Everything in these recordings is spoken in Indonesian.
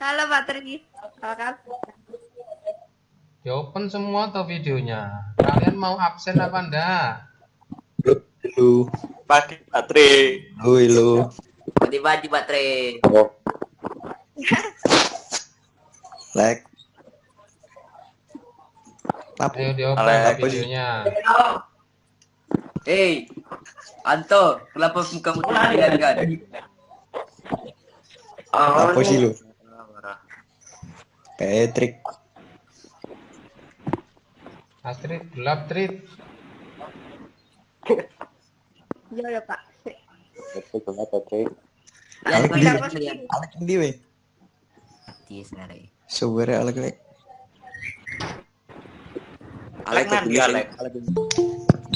Halo Pak Tri, apa kabar? Di open semua tuh videonya. Kalian mau absen apa enggak? Halo, Pagi Patri. halo. Pagi-pagi Pak Tre. Like. Apa? Ayo di open Alek. videonya. Hei, Anto, kenapa kamu dibiarkan? Apa sih lu? Patrick. Astrid, gelap Trit. Ya Pak. Ya, Alek kau di. lihat lihat. Alek di we. Mati sekarang. Suara Alek lek. Alek nanti gabungnya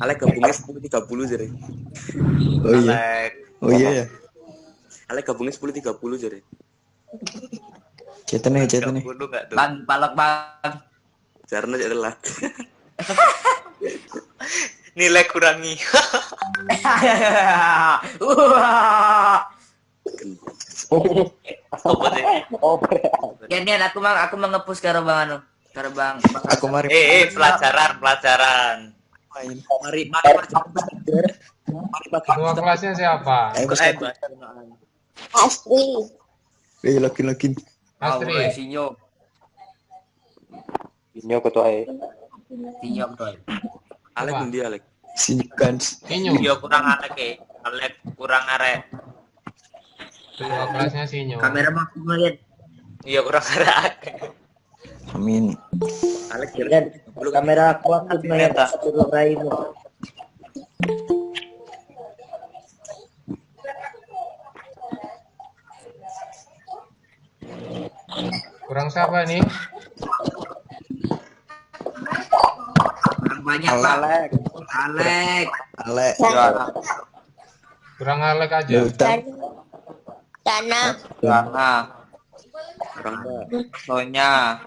Alek gabungnya 10.30 jadi. Oh iya. Alek. Oh iya ya. Alek gabungnya 10.30 jadi. Cetan nih. Dulu enggak tuh. Bang, palak bang. Jarno jadi telat. Nilai kurangi. Apa sih? Ya Nian, aku mau ngepus karo bang anu. Karo bang. Aku mari Pelajaran. main. Mari Ketua kelasnya siapa? Ayo bos aku. Astri. Login. Astrid. Sinyo. Inyo ketua Sinyo betul. Alek Apa? ndi Alek? Sini Gans. Sinyo. Yo kurang Alek Alek kurang arek. Ketua kelasnya Sinyo. Kamera bang, aku ngeliat. Iya kurang arek. Amin. Alek Kamera aku ngeliat suruh raimu. Kurang siapa nih? Kurang banyak pak. Alek. Alek. Kurang Alek aja. Ya udah. Dana. kurang Sonya.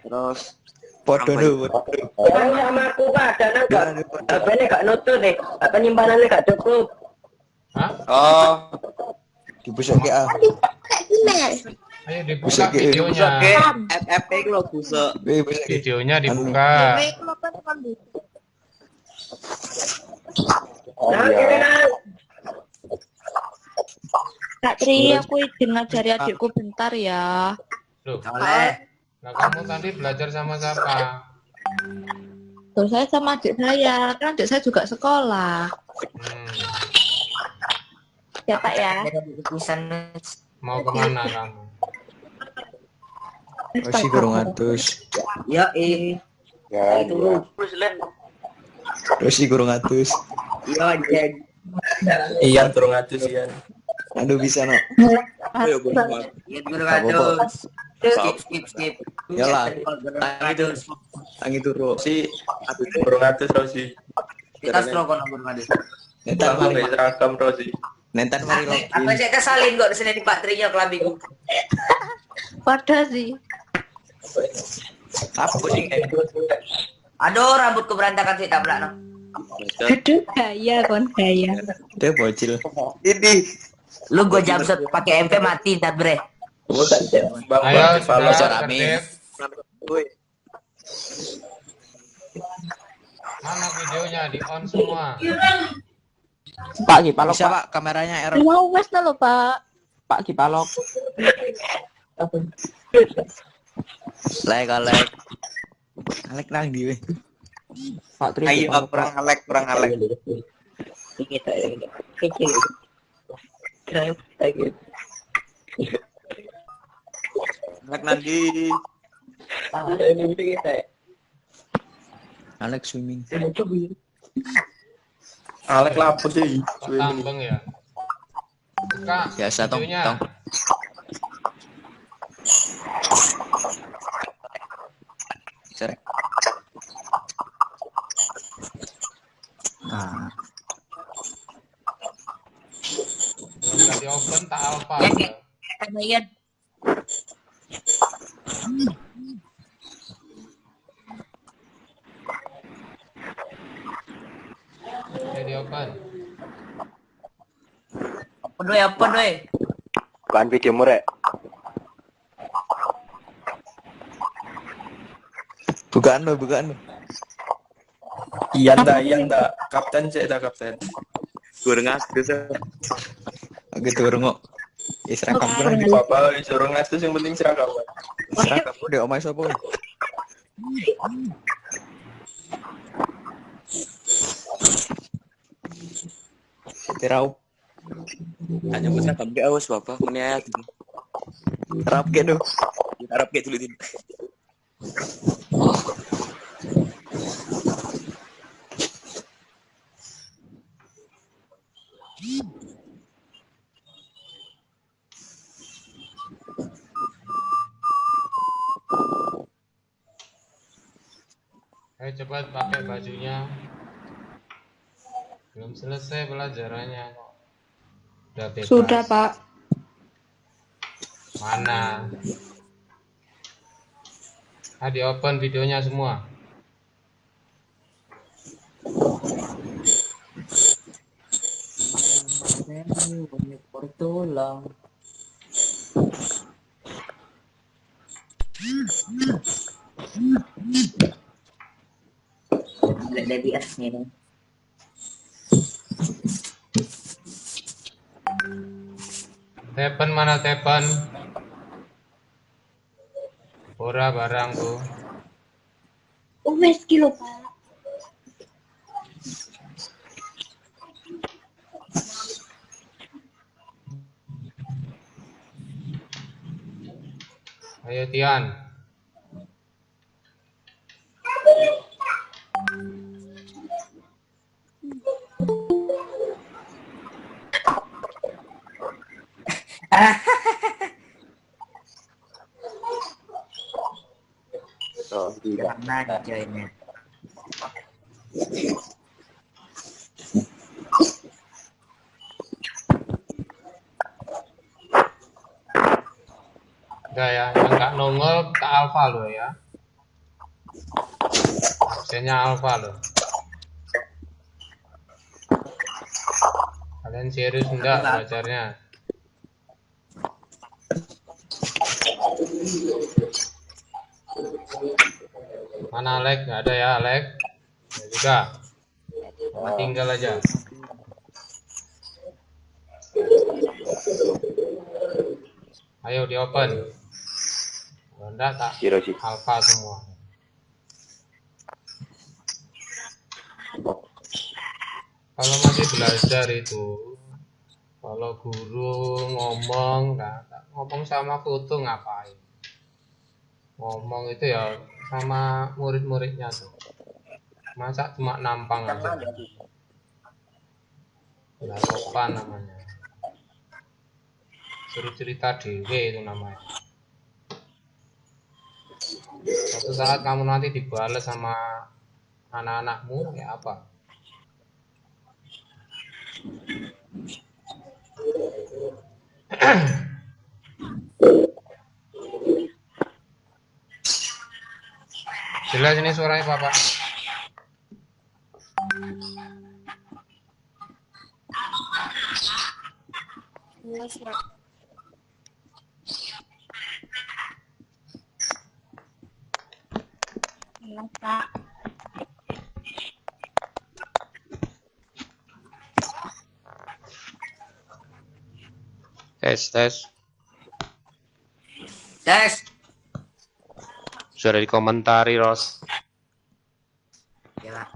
Terus Podo dulu. Jangan sama aku Pak, dana enggak. HP-nya enggak nutup nih. Apa nyimpanannya enggak cukup. Hah? oh Dibusuk ke A. Email. Ayo dibuka Busuk, videonya. FFP iki lho busuk. Busuk ke. Videonya dibuka. Nah, kira Kak Tri, aku izin ngajari adikku bentar ya. Loh, Oleh. nah kamu tadi belajar sama siapa? Tuh, saya sama adik saya, kan adik saya juga sekolah. Ya Pak ya. Mau kemana kamu? Masih kurang atus. Ya ya Masih kurang atus. Iya Jen. Iya turun atus Ian. Aduh bisa no. Ayo gue Iya guru atus. Skip. Yalah. Tangi turu. si atus turun atus Rosi. Kita stroke kono guru atus. Nentan mari. Seragam Rosi. Nentan mari Aku login. cek kesalin kok di sini di Pak Trinya kelambiku. Pada sih. Apa sih? Aduh rambutku berantakan sih tak belakang. Aduh, gaya kon gaya. Dia bocil. Ini Lu gua jam set pakai MP mati ntar bre. Ayo, Bocor sudah amin. tertib. Mana videonya? Di on semua. Pak Kipalok Bisa Pak kameranya error. Mau wes lo Pak. Pak Kipalok Alek. Alek nang di we. Pak Tri ayo Kipalok, kurang Pak. Alek kita kecil. Kira lagi. Alek nanti Ini kita. Alek swimming. Alek lapor sih. Tambeng ya. Buka Biasa tong. videonya. Serek. Nah, Belum tadi open tak alpha. Ya kayak kemayan. Jadi open. Apa doi? Bukan video murek. Bukaan lo, bukaan lo. Iya ndak. Kapten cek dah kapten. Goreng asus. Oke turun kok. Seragam Oke. kan. Bapak suruh ngasih yang penting seragam. Seragam udah omai sopo. Terau. Hanya besar sampai awas bapak meniat. Rap ke do. Harap kayak dulu ini. Ayo cepat pakai bajunya. Belum selesai pelajarannya kok. Udah bebas. Sudah, Pak. Mana? Di open videonya semua. Tulang. Dari atasnya nih. Tepen mana tepen? Ora barang tuh. Wes kilo, Pak. Ayo Tian. Mana joinnya? Udah ya, yang nggak nongol ke alfa lo ya. Absennya alfa lo. Kalian serius enggak belajarnya? Mana Alek? Nggak ada ya Alek? Ya juga. Mama tinggal aja. Ayo di open. Kalau enggak tak alfa semua. Kalau masih belajar itu, kalau guru ngomong, ngomong sama foto ngapain? Ngomong itu ya sama murid-muridnya tuh. Masa cuma nampang aja. Nggak sopan namanya. Suruh cerita dewe itu namanya. Suatu saat kamu nanti dibalas sama anak-anakmu, ya apa? Jelas ini suaranya Papa. Tes. Tes. Sudah dikomentari, Ros. Ya.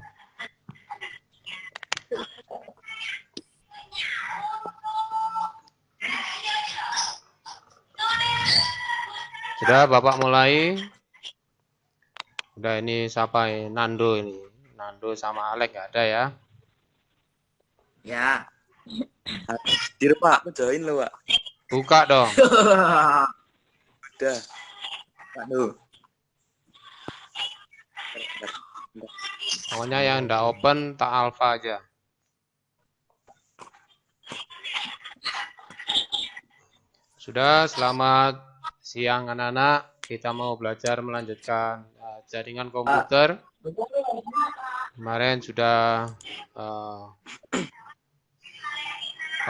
Sudah Bapak mulai. Udah ini siapa ini? Nando ini. Nando sama Alek nggak ada ya? Ya. Dir Pak, join lo Pak. Buka dong. Udah. Aduh. Pokoknya yang nggak open tak alpha aja. Sudah, selamat siang anak-anak. Kita mau belajar melanjutkan jaringan komputer. Kemarin sudah oh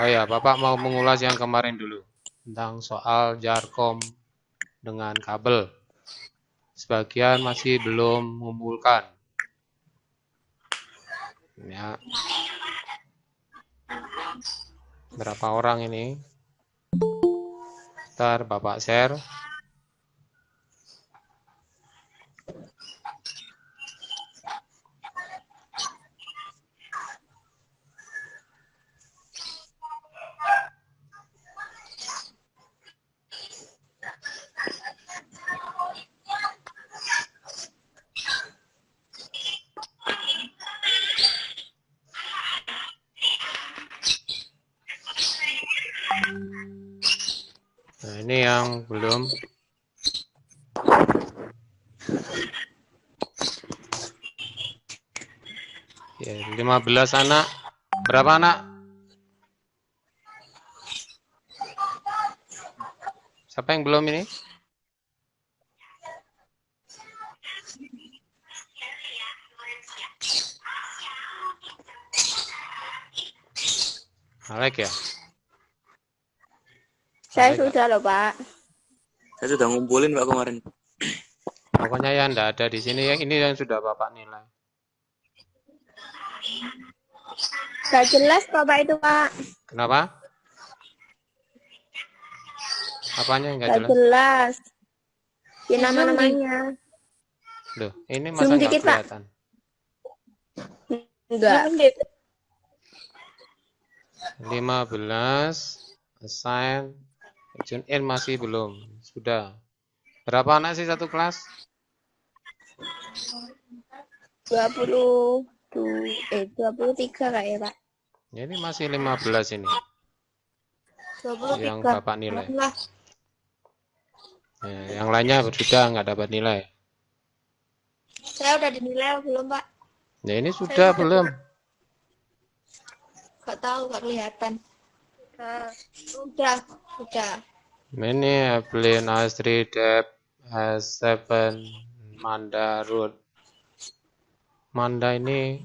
ya, Bapak mau mengulas yang kemarin dulu tentang soal Jarkom dengan kabel. sebagian masih belum mengumpulkan. Ya. Berapa orang ini? Ntar Bapak share. Nah, ini yang belum. Ya, 15 anak. Berapa anak? Siapa yang belum ini? Alek ya? Saya sudah loh, Pak. Saya sudah ngumpulin Pak kemarin. Pokoknya yang enggak ada di sini, yang ini yang sudah Bapak nilai. Gak jelas Bapak itu, Pak. Kenapa? Apanya yang enggak Gak jelas? jelas. Ya nama-namanya. Loh, ini masa Zoom enggak dikit, Pak. kelihatan? Enggak. 15 assign. Tune in masih belum. Sudah. Berapa anak sih satu kelas? 23 kayak, Pak. Ya, ini masih 15 ini. 23. Yang Bapak nilai. Lah, Ya, yang lainnya sudah nggak dapat nilai. saya udah dinilai belum, Pak? Ya, ini sudah belum. Gak tahu, gak kelihatan. Udah. Ini Evelyn, Astrid, Deb, S7, Manda, Ruth. Manda ini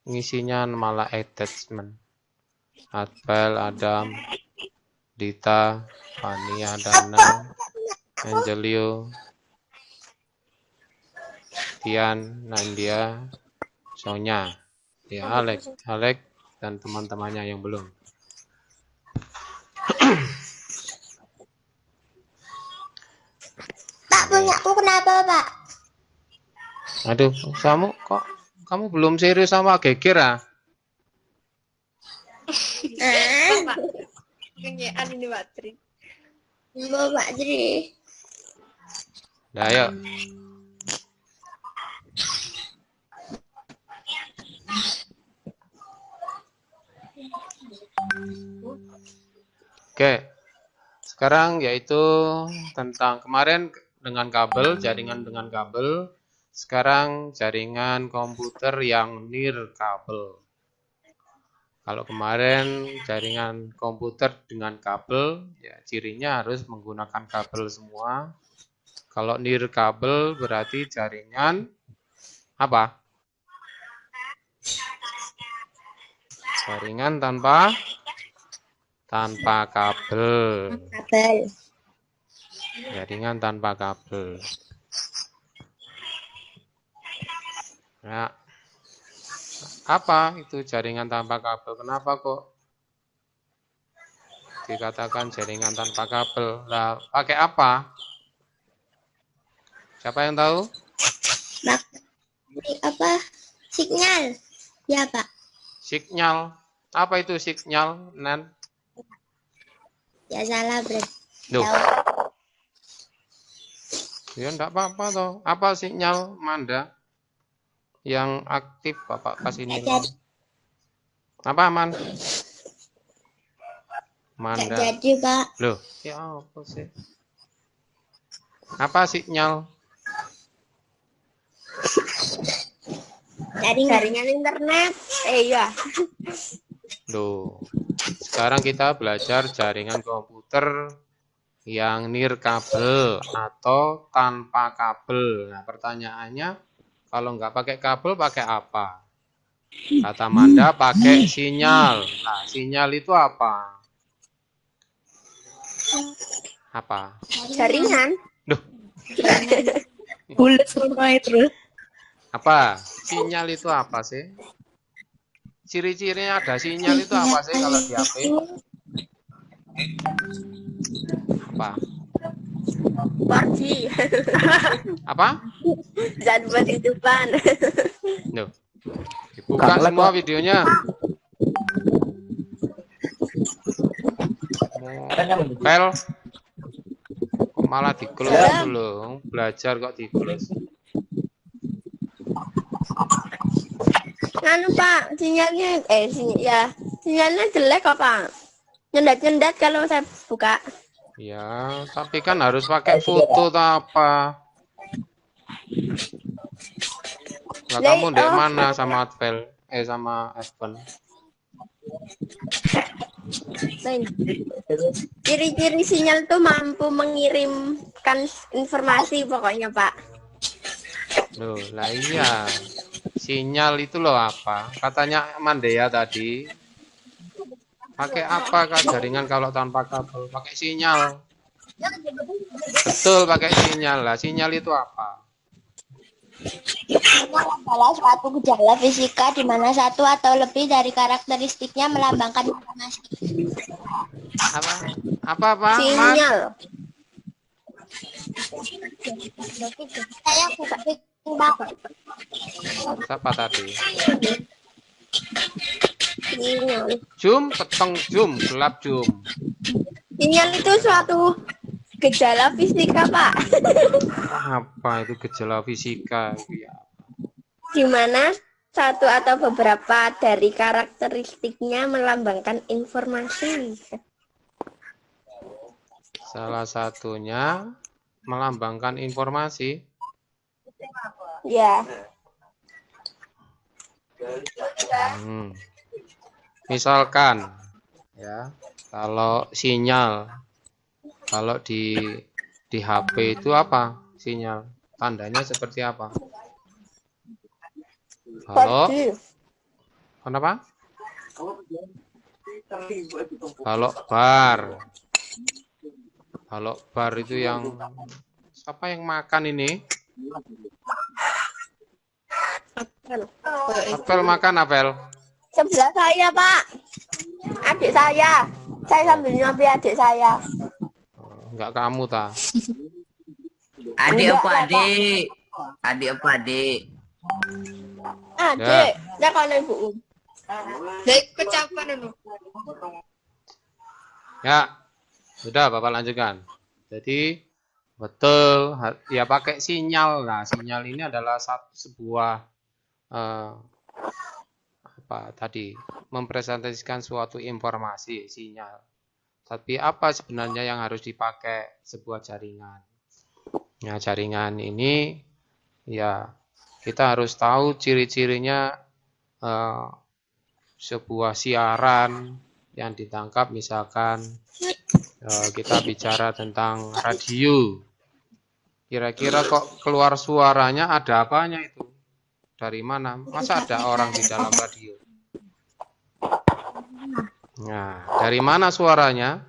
ngisinya malah attachment. Adbel, Adam, Dita, Fania, Dana, Angelio, Tian, Nandia, Sonya, ya Alex, dan teman-temannya yang belum. Pak, punya aku kenapa, Pak? Aduh, kamu belum serius sama Geger ah? Pak. Kenyataan ini, Pak Tri. Mbak Pak Tri. Nah, ayo. Oke, sekarang yaitu tentang kemarin dengan kabel, jaringan dengan kabel. Sekarang jaringan komputer yang nirkabel. Kalau kemarin jaringan komputer dengan kabel, ya cirinya harus menggunakan kabel semua. Kalau nirkabel berarti jaringan apa? Jaringan tanpa kabel. Jaringan tanpa kabel. Ya. Apa itu jaringan tanpa kabel? Kenapa kok dikatakan jaringan tanpa kabel? Lah, pakai apa? Siapa yang tahu? Apa? Sinyal. Ya, Pak. Sinyal. Apa itu sinyal, Nan? Ya salah, Bro. Duh. Ya enggak apa-apa toh. Apa sinyal, Manda? Yang aktif Bapak kasih nilai. Apa, Man? Manda. Jadi, Pak. Loh, ya apa sih? Apa sinyal? Jaringan internet. Iya. Loh, sekarang kita belajar jaringan komputer yang nirkabel atau tanpa kabel. Nah, pertanyaannya, kalau nggak pakai kabel, pakai apa? Kata Manda, pakai sinyal. Nah, sinyal itu apa? Apa? Jaringan. Duh, Bulat semua terus. Apa? Sinyal itu apa sih? Ciri-cirinya ada sinyal itu apa sih kalau di HP? Apa? 4G. Apa? Zat buat hidupan. Loh. Dibuka semua videonya. Pel. Kok malah di-close dulu. Belajar kok di-close. Anu Pak, sinyalnya sinyalnya jelek kok Pak. Nyendat-nyendat kalau saya buka. Ya, tapi kan harus pakai foto atau apa? Lah kamu di mana sama Advel? Sama Evan? Ciri-ciri sinyal tuh mampu mengirimkan informasi pokoknya Pak. Loh, lah iya. Sinyal itu loh apa? Katanya Mandea tadi. Pakai apa kak jaringan kalau tanpa kabel? Pakai sinyal. Betul, pakai sinyal. Lah, sinyal itu apa? Sinyal adalah suatu gejala fisika di mana satu atau lebih dari karakteristiknya melambangkan informasi. Apa? Sinyal. Saya buka Siapa tadi? sinyal. Jum, peteng jum, gelap jum. Sinyal itu suatu gejala fisika, Pak. Apa itu gejala fisika? Ya. Di mana satu atau beberapa dari karakteristiknya melambangkan informasi. Salah satunya melambangkan informasi. Ya. Misalkan, ya, kalau sinyal, kalau di HP itu apa sinyal? Tandanya seperti apa? Halo? Kenapa? Kalau bar itu yang siapa yang makan ini? Apel makan apel. Sebelah saya, Pak. Adik saya. Saya sambil nyopi adik saya. Enggak kamu ta? Adik apa adik? Adik apa adik? Adik. Ya kalau ibu. Baik kecapan dulu. Ya, sudah Bapak lanjutkan. Jadi betul, ya pakai sinyal. Nah, sinyal ini adalah sebuah apa tadi mempresentasikan suatu informasi sinyal. Tapi apa sebenarnya yang harus dipakai sebuah jaringan? Nah, jaringan ini ya kita harus tahu ciri-cirinya sebuah siaran yang ditangkap, misalkan kita bicara tentang radio. Kira-kira kok keluar suaranya ada apanya itu? Dari mana? Masa ada orang di dalam radio? Nah, dari mana suaranya?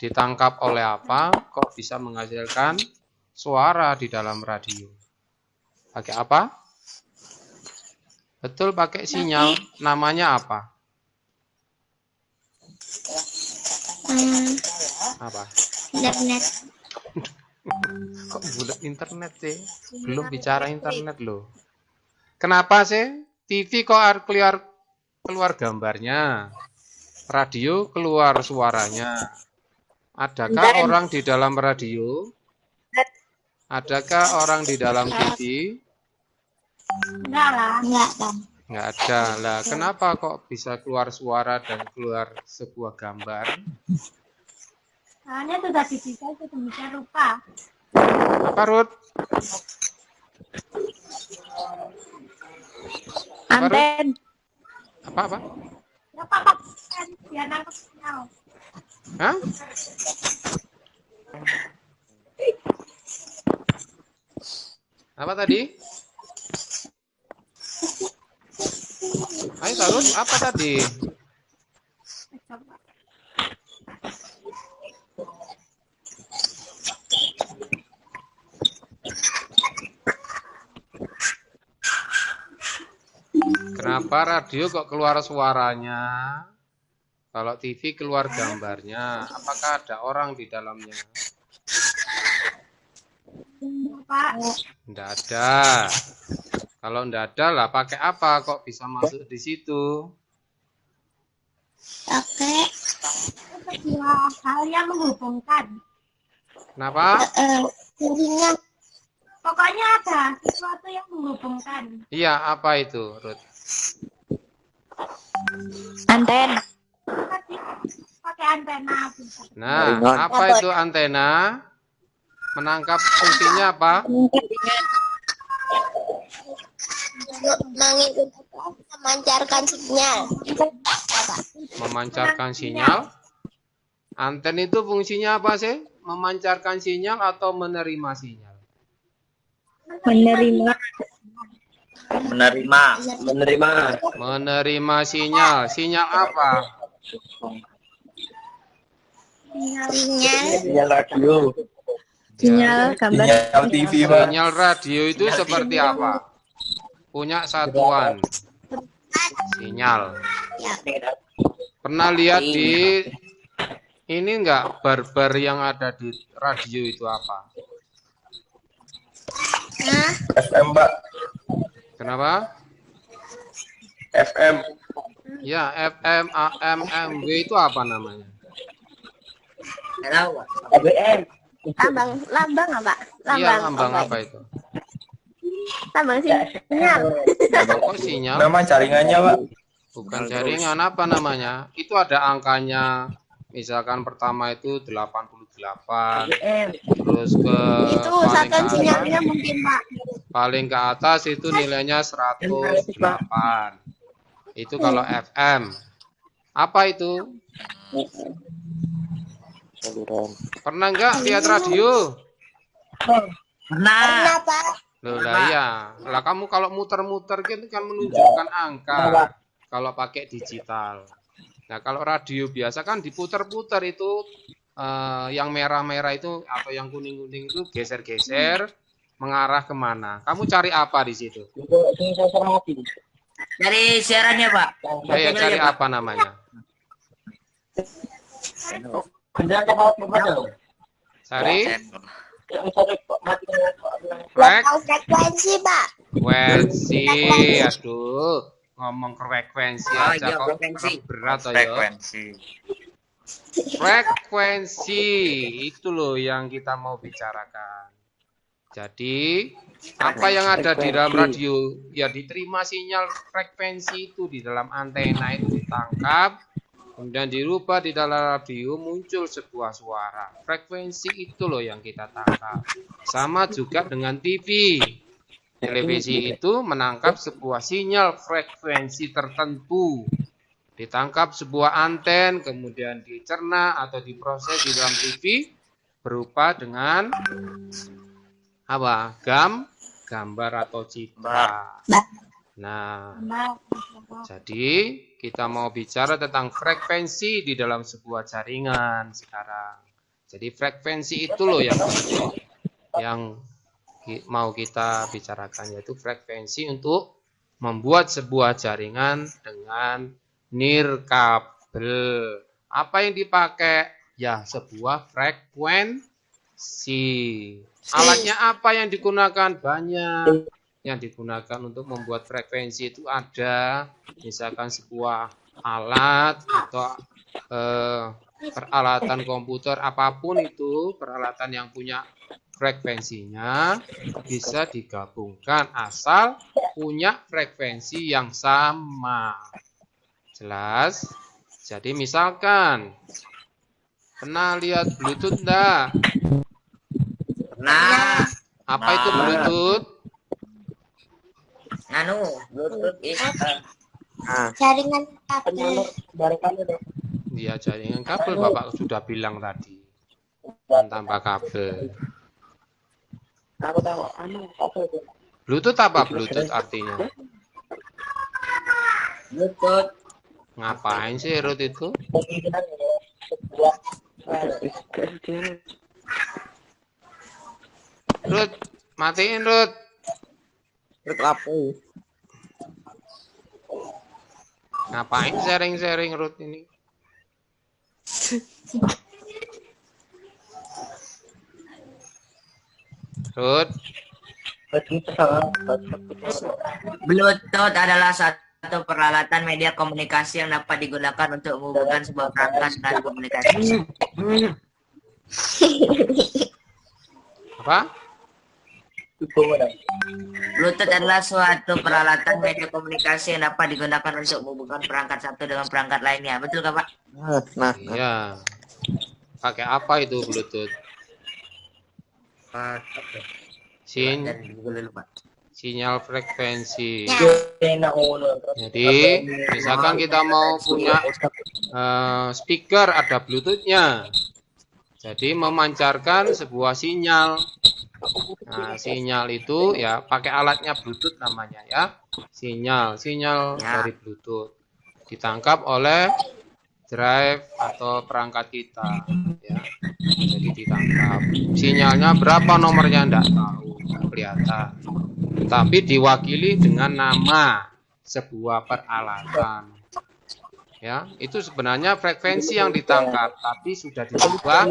Ditangkap oleh apa? Kok bisa menghasilkan suara di dalam radio? Pakai apa? Betul, pakai sinyal. Namanya apa? Apa? Internet. Kok bulat internet sih? Belum bicara internet loh. Kenapa sih? TV kok keluar gambarnya? Radio keluar suaranya. Adakah orang di dalam radio? Adakah orang di dalam TV? Enggak lah. Enggak, Bang. Nggak ada. Lah, kenapa kok bisa keluar suara dan keluar sebuah gambar? Soalnya sudah didesain sedemikian rupa. Apa, Ruth? Anten. Apa? Biar nangkep sinyal. Hah? Apa tadi? Ayo terus, apa tadi? Kenapa radio kok keluar suaranya? Kalau TV keluar gambarnya. Apakah ada orang di dalamnya? Enggak ada. Kalau enggak ada lah pakai apa kok bisa masuk di situ? Pakai hal yang menghubungkan. Kenapa? jaringan. Pokoknya ada sesuatu yang menghubungkan. Iya, apa itu, Ruth? Anten. Pakai antena. Nah, apa itu antena? Menangkap fungsinya apa? Memancarkan sinyal. Memancarkan sinyal. Anten itu fungsinya apa sih? Memancarkan sinyal atau menerima sinyal? Menerima. Menerima sinyal. Sinyal apa? Sinyal radio. Sinyal gambar. Sinyal TV, Pak. Sinyal radio itu seperti apa? Punya satuan. Sinyal. Pernah lihat di ini enggak barbar yang ada di radio itu apa? FM, Pak. Kenapa? FM. Ya, FM, AM, MW itu apa namanya? Lambang apa? Iya, lambang apa itu? Lambang sinyal. Kok sinyal? Nama jaringannya, Pak. Bukan jaringan, apa namanya? Itu ada angkanya. Misalkan pertama itu 88. Terus ke Itu paling ke usahakan atas, sinyalnya mungkin Pak. paling ke atas itu nilainya 108. Itu kalau FM. Apa itu? Pernah enggak lihat radio? Pernah. Pak? Loh lah iya. Lah kamu kalau muter-muter kan menunjukkan angka kalau pakai digital. Nah, kalau radio biasa kan diputer-puter itu yang merah-merah itu atau yang kuning-kuning itu geser-geser mengarah kemana? Kamu cari apa di situ? Dari siarannya, Pak. Saya cari apa namanya? Cari Frekuensi Pak. frekuensi. Aduh, ngomong frekuensi aja kok berat ayo. Frekuensi itu loh yang kita mau bicarakan. Jadi, apa yang ada di dalam radio? Ya diterima sinyal frekuensi itu di dalam antena itu ditangkap, kemudian dirubah di dalam radio muncul sebuah suara. Frekuensi itu loh yang kita tangkap. Sama juga dengan TV. Televisi itu menangkap sebuah sinyal frekuensi tertentu. Ditangkap sebuah anten, kemudian dicerna atau diproses di dalam TV berupa dengan apa? Gambar atau citra. Nah, jadi kita mau bicara tentang frekuensi di dalam sebuah jaringan sekarang. Jadi frekuensi itu loh yang mau kita bicarakan, yaitu frekuensi untuk membuat sebuah jaringan dengan nirkabel. Apa yang dipakai? Ya, sebuah frekuensi. Alatnya apa yang digunakan? Banyak. Yang digunakan untuk membuat frekuensi itu ada, misalkan sebuah alat atau peralatan komputer, apapun itu, peralatan yang punya frekuensinya bisa digabungkan asal punya frekuensi yang sama. Jelas? Jadi misalkan, pernah lihat Bluetooth enggak? Pernah. Apa itu Bluetooth? Bluetooth Jaringan kabel. Iya, jaringan kabel Bapak sudah bilang tadi. Tanpa kabel. Bluetooth apa Bluetooth artinya? Bluetooth. Ngapain sih Ruth itu? Ruth, matiin Ruth. Ruth apa? Ngapain sharing-sharing Ruth ini? Ruth, Bluetooth adalah satu peralatan media komunikasi yang dapat digunakan untuk menghubungkan sebuah perangkat dengan komunikasi. apa? Bluetooth adalah suatu peralatan media komunikasi yang dapat digunakan untuk menghubungkan perangkat satu dengan perangkat lainnya. Betul nggak, Pak? Nah, Iya. Pakai apa itu Bluetooth? Sinyal frekuensi. Jadi, misalkan kita mau punya speaker ada Bluetooth-nya. Jadi memancarkan sebuah sinyal. Nah, sinyal itu ya pakai alatnya Bluetooth namanya ya. Sinyal dari Bluetooth ditangkap oleh drive atau perangkat kita ya. Jadi ditangkap. Sinyalnya berapa nomornya enggak tahu, enggak kelihatan. Tapi diwakili dengan nama sebuah peralatan. Ya, itu sebenarnya frekuensi yang ditangkap, tapi sudah diubah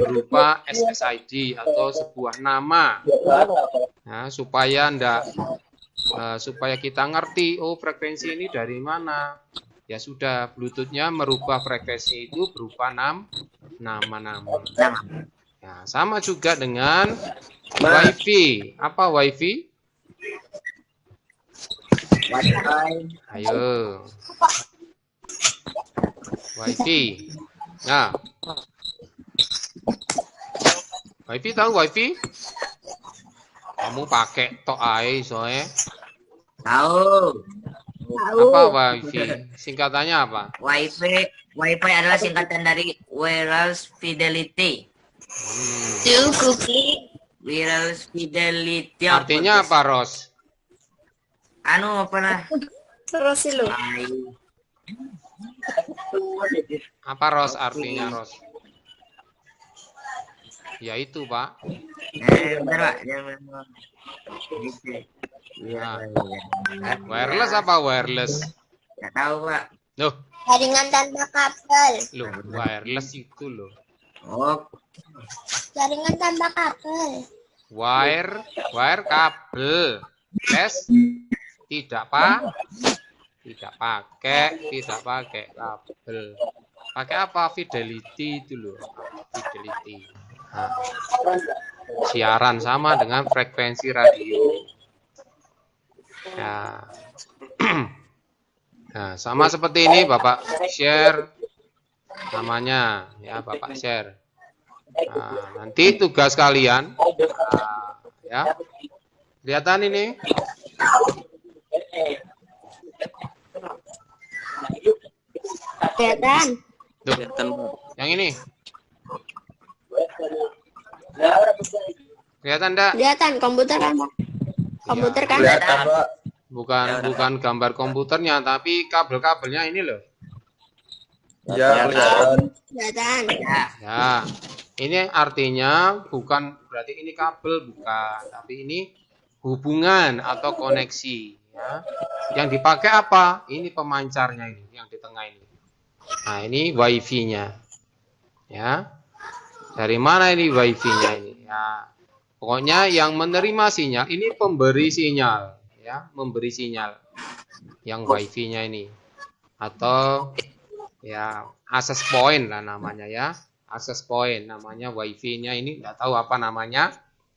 berupa SSID atau sebuah nama. Nah, supaya kita ngerti, oh frekuensi ini dari mana. Ya sudah, Bluetooth-nya merubah frekuensi itu berupa nama-nama. Ya, sama juga dengan WiFi. Apa WiFi? Ayo. WiFi. Nah. WiFi tahu WiFi? Kamu pakai tok ae soalnya. Tahu. Apa WiFi? Singkatannya apa? WiFi adalah singkatan dari Wireless Fidelity. Wireless Fidelity. Artinya apa, Ros? Apa lah? Terus sih lo. Apa Ros artinya Ros? Ya itu Pak. Bentar Pak. Nah. Wireless apa wireless? Nggak tahu Pak. Loh. Jaringan tanpa kabel. Loh, wireless itu loh. Oh. Jaringan tanpa kabel. Wire kabel. Les tidak pakai kabel. Pakai apa? Fidelity itu loh. Fidelity. Nah, siaran sama dengan frekuensi radio. Ya. Nah, sama seperti ini Bapak share namanya ya, Bapak share. Nah, nanti tugas kalian ya. Kelihatan ini? Kelihatan. Yang ini. Kelihatan enggak? Kelihatan komputer kan, Pak? Komputer kan? Kelihatan, Pak. Bukan gambar komputernya, tapi kabel-kabelnya ini loh. Ya, kelihatan. Kelihatan. Ya. Ini artinya bukan berarti ini kabel, bukan, tapi ini hubungan atau koneksi ya. Yang dipakai apa? Ini pemancarnya ini, yang di tengah ini. Nah, ini WiFi-nya. Ya. Dari mana ini WiFi-nya ini? Ya. Pokoknya yang menerima sinyal ini pemberi sinyal, ya, memberi sinyal. Yang WiFi-nya ini. Atau ya, access point lah namanya ya. Access point namanya WiFi-nya ini, enggak tahu apa namanya,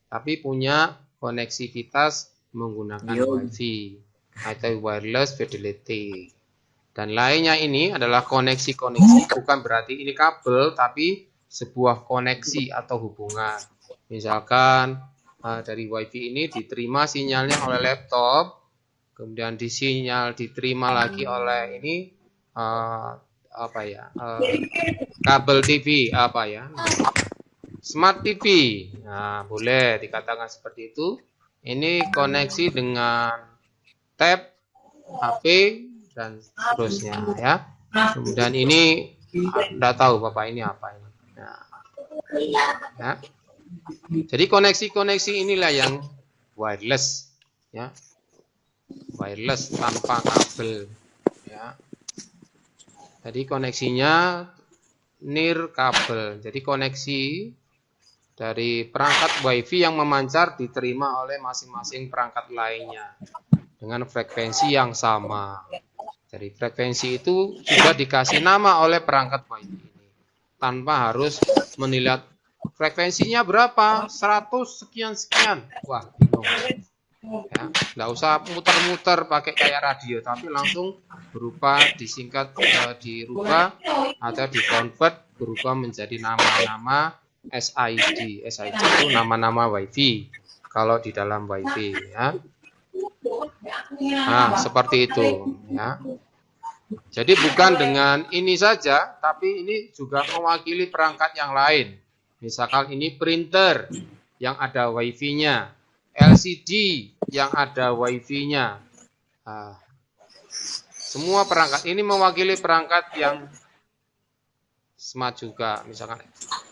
tapi punya koneksivitas menggunakan WiFi atau wireless fidelity. Dan lainnya ini adalah koneksi-koneksi, bukan berarti ini kabel, tapi sebuah koneksi atau hubungan. Misalkan dari WiFi ini diterima sinyalnya oleh laptop, kemudian diterima lagi oleh ini kabel TV smart TV. Nah, boleh dikatakan seperti itu. Ini koneksi dengan tab HP dan seterusnya ya. Kemudian ini enggak tahu Bapak ini apa ini. Nah, ya. Jadi koneksi-koneksi inilah yang wireless ya. Wireless tanpa kabel ya. Jadi koneksinya nirkabel. Jadi koneksi dari perangkat WiFi yang memancar diterima oleh masing-masing perangkat lainnya dengan frekuensi yang sama. Jadi frekuensi itu sudah dikasih nama oleh perangkat WiFi ini tanpa harus menilai frekuensinya berapa, 100 sekian-sekian. Wah, bingung. Ya, nggak usah muter-muter pakai kayak radio, tapi langsung berupa disingkat, dirubah atau dikonvert berubah menjadi nama-nama SID. SID itu nama-nama WiFi kalau di dalam WiFi, ya. Nah, seperti itu, ya. Jadi bukan dengan ini saja, tapi ini juga mewakili perangkat yang lain. Misalkan ini printer yang ada WiFi-nya, LCD yang ada WiFi-nya. Nah, semua perangkat ini mewakili perangkat yang smart juga, misalkan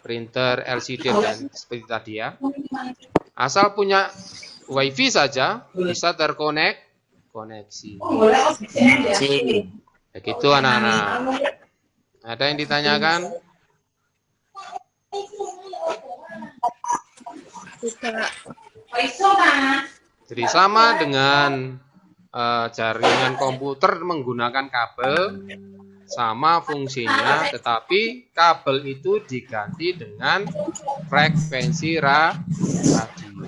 printer, LCD dan seperti tadi ya. Asal punya WiFi saja bisa koneksi. Begitu anak-anak. Ada yang ditanyakan? Jadi sama dengan jaringan komputer menggunakan kabel, sama fungsinya, tetapi kabel itu diganti dengan frekuensi radio.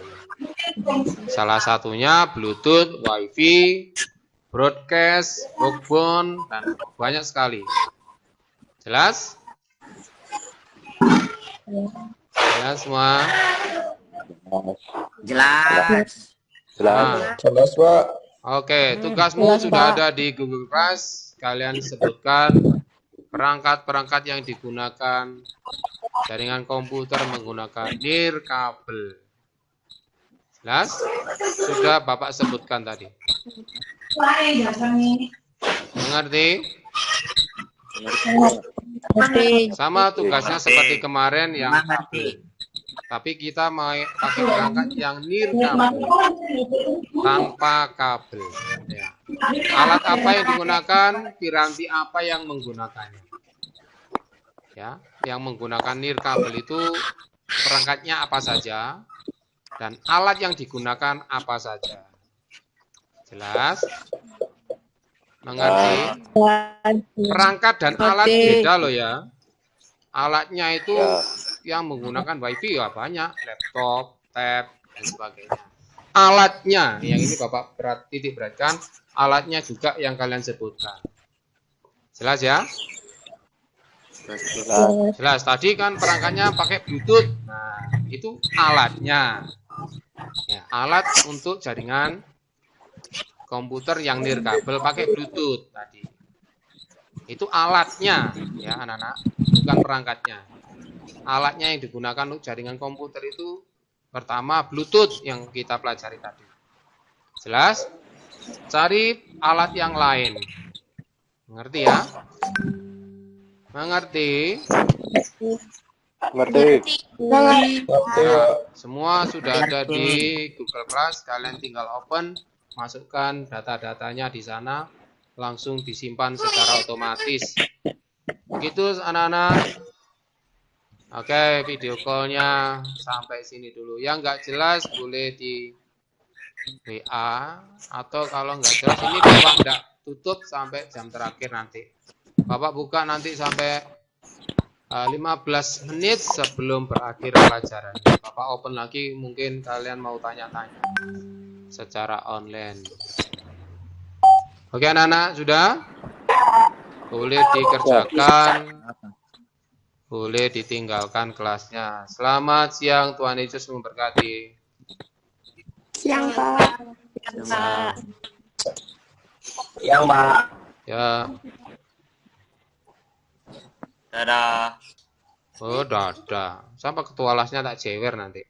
Salah satunya Bluetooth, WiFi, broadcast, backbone, dan banyak sekali. Jelas? Jelas semua? Jelas. Nah, Jelas, Pak. oke, tugasmu sudah ada di Google Class. Kalian sebutkan perangkat-perangkat yang digunakan jaringan komputer menggunakan nirkabel. Jelas? Sudah Bapak sebutkan tadi. Mengerti? Sama tugasnya seperti kemarin yang kabel. Tapi kita mau pakai perangkat yang nirkabel tanpa kabel. Ya. Alat apa yang digunakan, piranti apa yang menggunakannya. Ya, yang menggunakan nirkabel itu perangkatnya apa saja dan alat yang digunakan apa saja. Jelas? Mengerti? Perangkat dan alat beda loh ya. Alatnya itu yang menggunakan WiFi ya banyak, laptop, tab, dan sebagainya. Alatnya, yang ini Bapak titik beratkan, alatnya juga yang kalian sebutkan. Jelas ya? Jelas. Tadi kan perangkatnya pakai Bluetooth. Nah, itu alatnya. Ya, alat untuk jaringan komputer yang nirkabel pakai Bluetooth tadi. Itu alatnya, ya anak-anak, bukan perangkatnya. Alatnya yang digunakan untuk jaringan komputer itu pertama Bluetooth yang kita pelajari tadi. Jelas? Cari alat yang lain. Mengerti ya? Mengerti? Mengerti. Semua sudah ada di Google Class. Kalian tinggal open, masukkan data-datanya di sana, langsung disimpan secara otomatis. Begitu anak-anak. Oke, video call-nya sampai sini dulu. Yang nggak jelas boleh di WA, atau kalau nggak jelas ini Bapak nggak tutup sampai jam terakhir nanti. Bapak buka nanti sampai 15 menit sebelum berakhir pelajaran. Bapak open lagi, mungkin kalian mau tanya-tanya secara online. Oke anak-anak, sudah? Boleh dikerjakan. Boleh ditinggalkan kelasnya. Selamat siang, Tuhan Yesus memberkati. Siang, Pak. Yang Pak. Ya. Dadah. Oh, dadah. Sampai ketua kelasnya tak jewer nanti.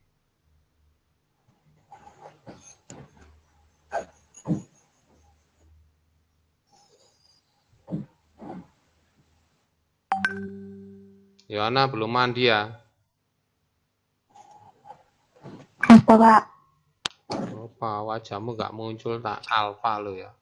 Yohana belum mandi ya? Apa, Pak? Apa wajahmu nggak muncul tak alfa lo ya?